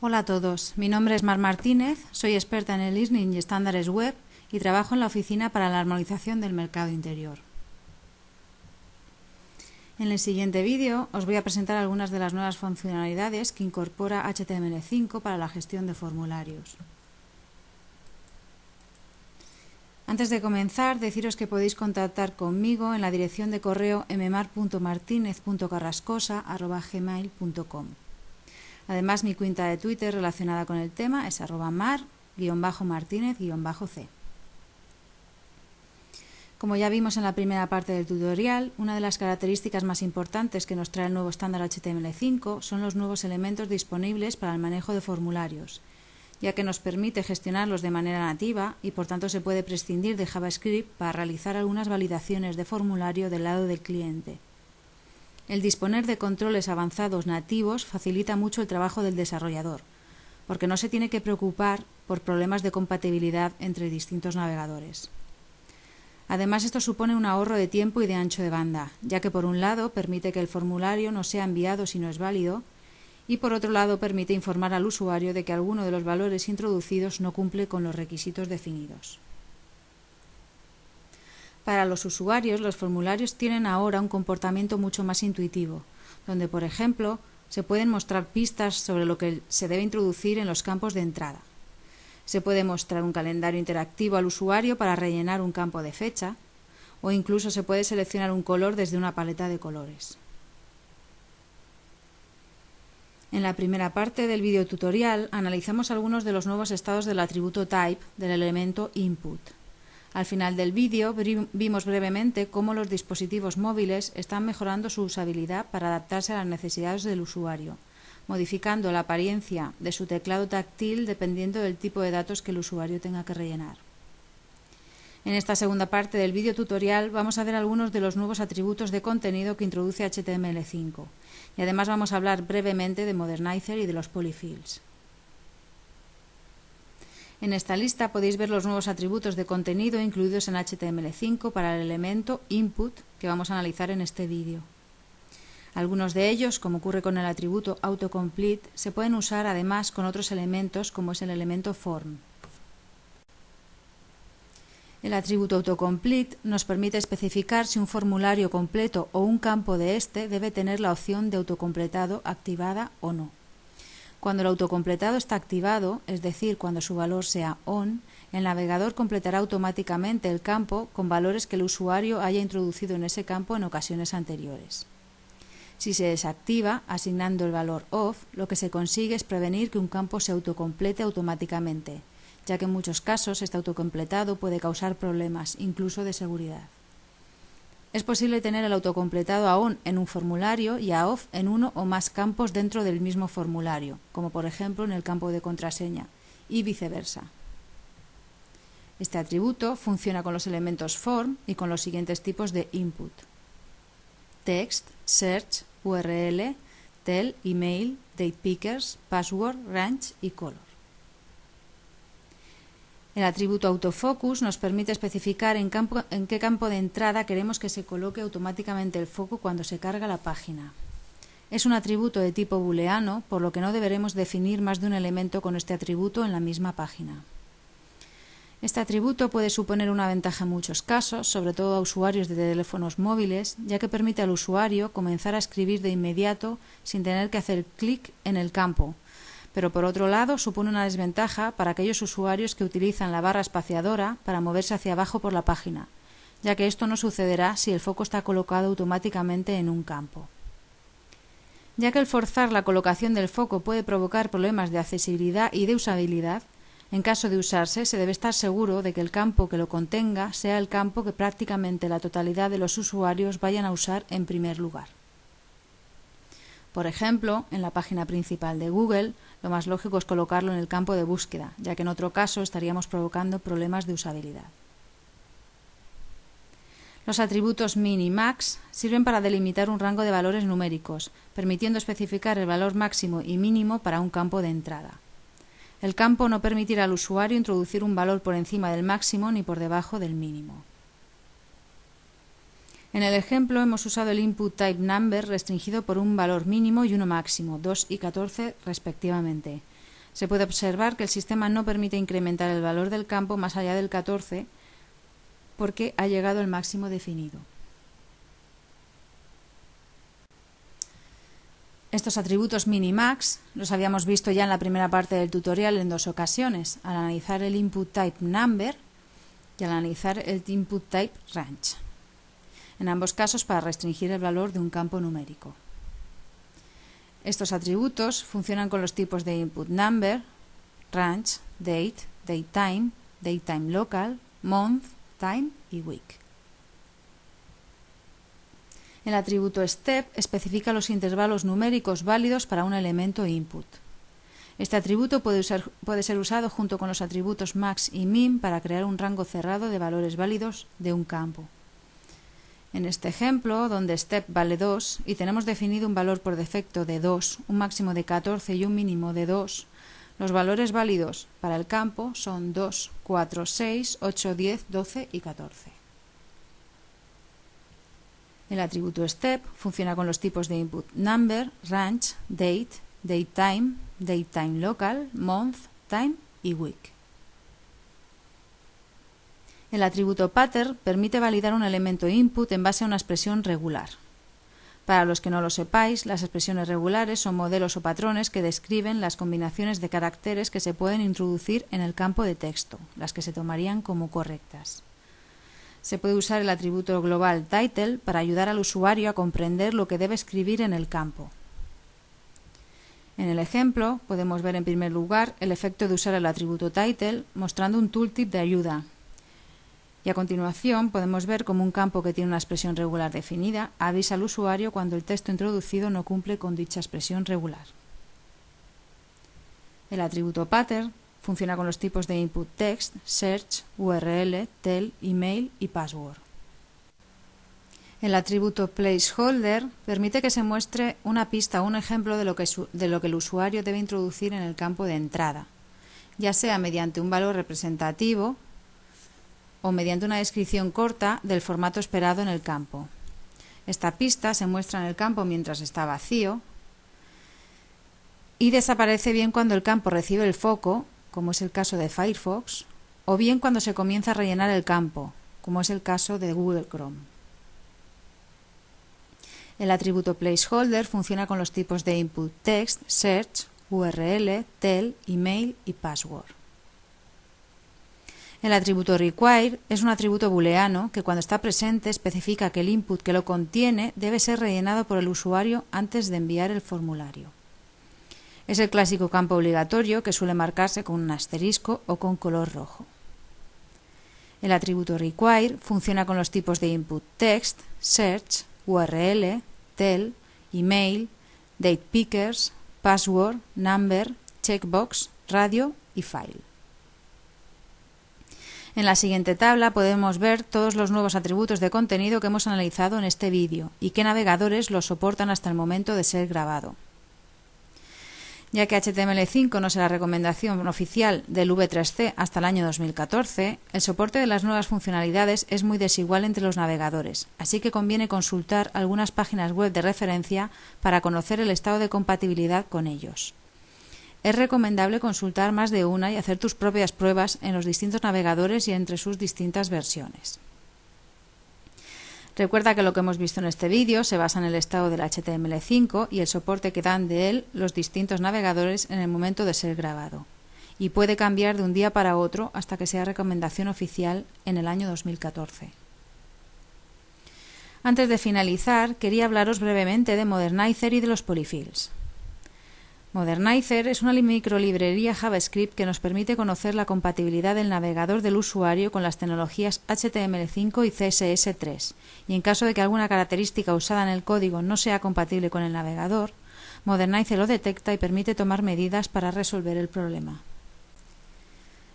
Hola a todos, mi nombre es Mar Martínez, soy experta en el listening y estándares web y trabajo en la Oficina para la Armonización del Mercado Interior. En el siguiente vídeo os voy a presentar algunas de las nuevas funcionalidades que incorpora HTML5 para la gestión de formularios. Antes de comenzar, deciros que podéis contactar conmigo en la dirección de correo mmar.martinez.carrascosa@gmail.com. Además, mi cuenta de Twitter relacionada con el tema es @mar_martinez_c. Como ya vimos en la primera parte del tutorial, una de las características más importantes que nos trae el nuevo estándar HTML5 son los nuevos elementos disponibles para el manejo de formularios, ya que nos permite gestionarlos de manera nativa y por tanto se puede prescindir de JavaScript para realizar algunas validaciones de formulario del lado del cliente. El disponer de controles avanzados nativos facilita mucho el trabajo del desarrollador, porque no se tiene que preocupar por problemas de compatibilidad entre distintos navegadores. Además, esto supone un ahorro de tiempo y de ancho de banda, ya que por un lado permite que el formulario no sea enviado si no es válido, y por otro lado permite informar al usuario de que alguno de los valores introducidos no cumple con los requisitos definidos. Para los usuarios, los formularios tienen ahora un comportamiento mucho más intuitivo, donde, por ejemplo, se pueden mostrar pistas sobre lo que se debe introducir en los campos de entrada. Se puede mostrar un calendario interactivo al usuario para rellenar un campo de fecha, o incluso se puede seleccionar un color desde una paleta de colores. En la primera parte del video tutorial analizamos algunos de los nuevos estados del atributo type del elemento input. Al final del vídeo vimos brevemente cómo los dispositivos móviles están mejorando su usabilidad para adaptarse a las necesidades del usuario, modificando la apariencia de su teclado táctil dependiendo del tipo de datos que el usuario tenga que rellenar. En esta segunda parte del vídeo tutorial vamos a ver algunos de los nuevos atributos de contenido que introduce HTML5 y además vamos a hablar brevemente de Modernizer y de los polyfills. En esta lista podéis ver los nuevos atributos de contenido incluidos en HTML5 para el elemento input que vamos a analizar en este vídeo. Algunos de ellos, como ocurre con el atributo autocomplete, se pueden usar además con otros elementos como es el elemento form. El atributo autocomplete nos permite especificar si un formulario completo o un campo de este debe tener la opción de autocompletado activada o no. Cuando el autocompletado está activado, es decir, cuando su valor sea on, el navegador completará automáticamente el campo con valores que el usuario haya introducido en ese campo en ocasiones anteriores. Si se desactiva, asignando el valor off, lo que se consigue es prevenir que un campo se autocomplete automáticamente, ya que en muchos casos este autocompletado puede causar problemas, incluso de seguridad. Es posible tener el autocompletado a on en un formulario y a off en uno o más campos dentro del mismo formulario, como por ejemplo en el campo de contraseña, y viceversa. Este atributo funciona con los elementos form y con los siguientes tipos de input: text, search, URL, tel, email, datepickers, password, range y color. El atributo autofocus nos permite especificar en qué campo de entrada queremos que se coloque automáticamente el foco cuando se carga la página. Es un atributo de tipo booleano, por lo que no deberemos definir más de un elemento con este atributo en la misma página. Este atributo puede suponer una ventaja en muchos casos, sobre todo a usuarios de teléfonos móviles, ya que permite al usuario comenzar a escribir de inmediato sin tener que hacer clic en el campo. Pero por otro lado supone una desventaja para aquellos usuarios que utilizan la barra espaciadora para moverse hacia abajo por la página, ya que esto no sucederá si el foco está colocado automáticamente en un campo. Ya que el forzar la colocación del foco puede provocar problemas de accesibilidad y de usabilidad, en caso de usarse se debe estar seguro de que el campo que lo contenga sea el campo que prácticamente la totalidad de los usuarios vayan a usar en primer lugar. Por ejemplo, en la página principal de Google, lo más lógico es colocarlo en el campo de búsqueda, ya que en otro caso estaríamos provocando problemas de usabilidad. Los atributos min y max sirven para delimitar un rango de valores numéricos, permitiendo especificar el valor máximo y mínimo para un campo de entrada. El campo no permitirá al usuario introducir un valor por encima del máximo ni por debajo del mínimo. En el ejemplo hemos usado el input type number restringido por un valor mínimo y uno máximo, 2 y 14 respectivamente, Se puede observar que el sistema no permite incrementar el valor del campo más allá del 14 porque ha llegado al máximo definido. Estos atributos min-max los habíamos visto ya en la primera parte del tutorial en 2 ocasiones, al analizar el input type number y al analizar el input type range, en ambos casos para restringir el valor de un campo numérico. Estos atributos funcionan con los tipos de input number, range, date, datetime, datetime local, month, time y week. El atributo step especifica los intervalos numéricos válidos para un elemento input. Este atributo puede ser usado junto con los atributos max y min para crear un rango cerrado de valores válidos de un campo. En este ejemplo, donde step vale 2 y tenemos definido un valor por defecto de 2, un máximo de 14 y un mínimo de 2, los valores válidos para el campo son 2, 4, 6, 8, 10, 12 y 14. El atributo step funciona con los tipos de input number, range, date, datetime, datetime local, month, time y week. El atributo pattern permite validar un elemento input en base a una expresión regular. Para los que no lo sepáis, las expresiones regulares son modelos o patrones que describen las combinaciones de caracteres que se pueden introducir en el campo de texto, las que se tomarían como correctas. Se puede usar el atributo global title para ayudar al usuario a comprender lo que debe escribir en el campo. En el ejemplo podemos ver en primer lugar el efecto de usar el atributo title mostrando un tooltip de ayuda. Y a continuación podemos ver cómo un campo que tiene una expresión regular definida avisa al usuario cuando el texto introducido no cumple con dicha expresión regular. El atributo pattern funciona con los tipos de input text, search, URL, tell, email y password. El atributo placeholder permite que se muestre una pista o un ejemplo de lo que el usuario debe introducir en el campo de entrada, ya sea mediante un valor representativo o mediante una descripción corta del formato esperado en el campo. Esta pista se muestra en el campo mientras está vacío y desaparece bien cuando el campo recibe el foco, como es el caso de Firefox, o bien cuando se comienza a rellenar el campo, como es el caso de Google Chrome. El atributo placeholder funciona con los tipos de input text, search, URL, tell, email y password. El atributo require es un atributo booleano que cuando está presente especifica que el input que lo contiene debe ser rellenado por el usuario antes de enviar el formulario. Es el clásico campo obligatorio que suele marcarse con un asterisco o con color rojo. El atributo require funciona con los tipos de input text, search, URL, tell, email, date pickers, password, number, checkbox, radio y file. En la siguiente tabla podemos ver todos los nuevos atributos de contenido que hemos analizado en este vídeo y qué navegadores los soportan hasta el momento de ser grabado. Ya que HTML5 no es la recomendación oficial del V3C hasta el año 2014, el soporte de las nuevas funcionalidades es muy desigual entre los navegadores, así que conviene consultar algunas páginas web de referencia para conocer el estado de compatibilidad con ellos. Es recomendable consultar más de una y hacer tus propias pruebas en los distintos navegadores y entre sus distintas versiones. Recuerda que lo que hemos visto en este vídeo se basa en el estado del HTML5 y el soporte que dan de él los distintos navegadores en el momento de ser grabado, y puede cambiar de un día para otro hasta que sea recomendación oficial en el año 2014. Antes de finalizar, quería hablaros brevemente de Modernizer y de los polyfills. Modernizer es una microlibrería JavaScript que nos permite conocer la compatibilidad del navegador del usuario con las tecnologías HTML5 y CSS3, y en caso de que alguna característica usada en el código no sea compatible con el navegador, Modernizer lo detecta y permite tomar medidas para resolver el problema.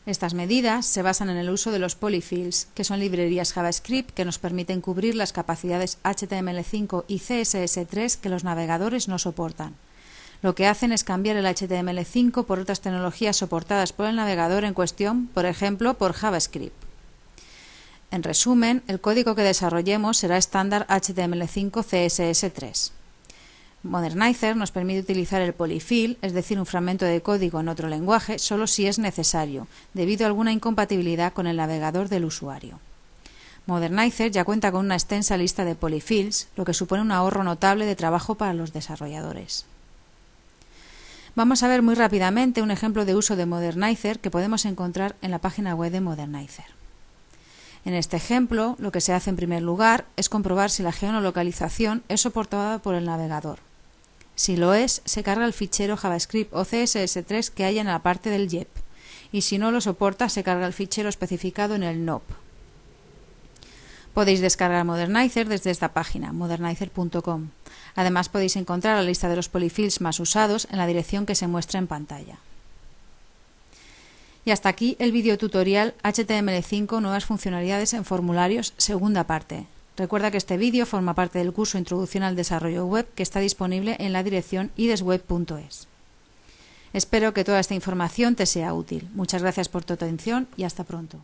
Estas medidas se basan en el uso de los polyfills, que son librerías JavaScript que nos permiten cubrir las capacidades HTML5 y CSS3 que los navegadores no soportan. Lo que hacen es cambiar el HTML5 por otras tecnologías soportadas por el navegador en cuestión, por ejemplo, por JavaScript. En resumen, el código que desarrollemos será estándar HTML5 CSS3. Modernizer nos permite utilizar el polyfill, es decir, un fragmento de código en otro lenguaje, solo si es necesario, debido a alguna incompatibilidad con el navegador del usuario. Modernizer ya cuenta con una extensa lista de polyfills, lo que supone un ahorro notable de trabajo para los desarrolladores. Vamos a ver muy rápidamente un ejemplo de uso de Modernizer que podemos encontrar en la página web de Modernizer. En este ejemplo, lo que se hace en primer lugar es comprobar si la geolocalización es soportada por el navegador. Si lo es, se carga el fichero JavaScript o CSS3 que hay en la parte del JEP, y si no lo soporta, se carga el fichero especificado en el NOP. Podéis descargar Modernizer desde esta página, modernizer.com. Además, podéis encontrar la lista de los polyfills más usados en la dirección que se muestra en pantalla. Y hasta aquí el vídeo tutorial HTML5 Nuevas funcionalidades en formularios, segunda parte. Recuerda que este vídeo forma parte del curso Introducción al Desarrollo Web que está disponible en la dirección idesweb.es. Espero que toda esta información te sea útil. Muchas gracias por tu atención y hasta pronto.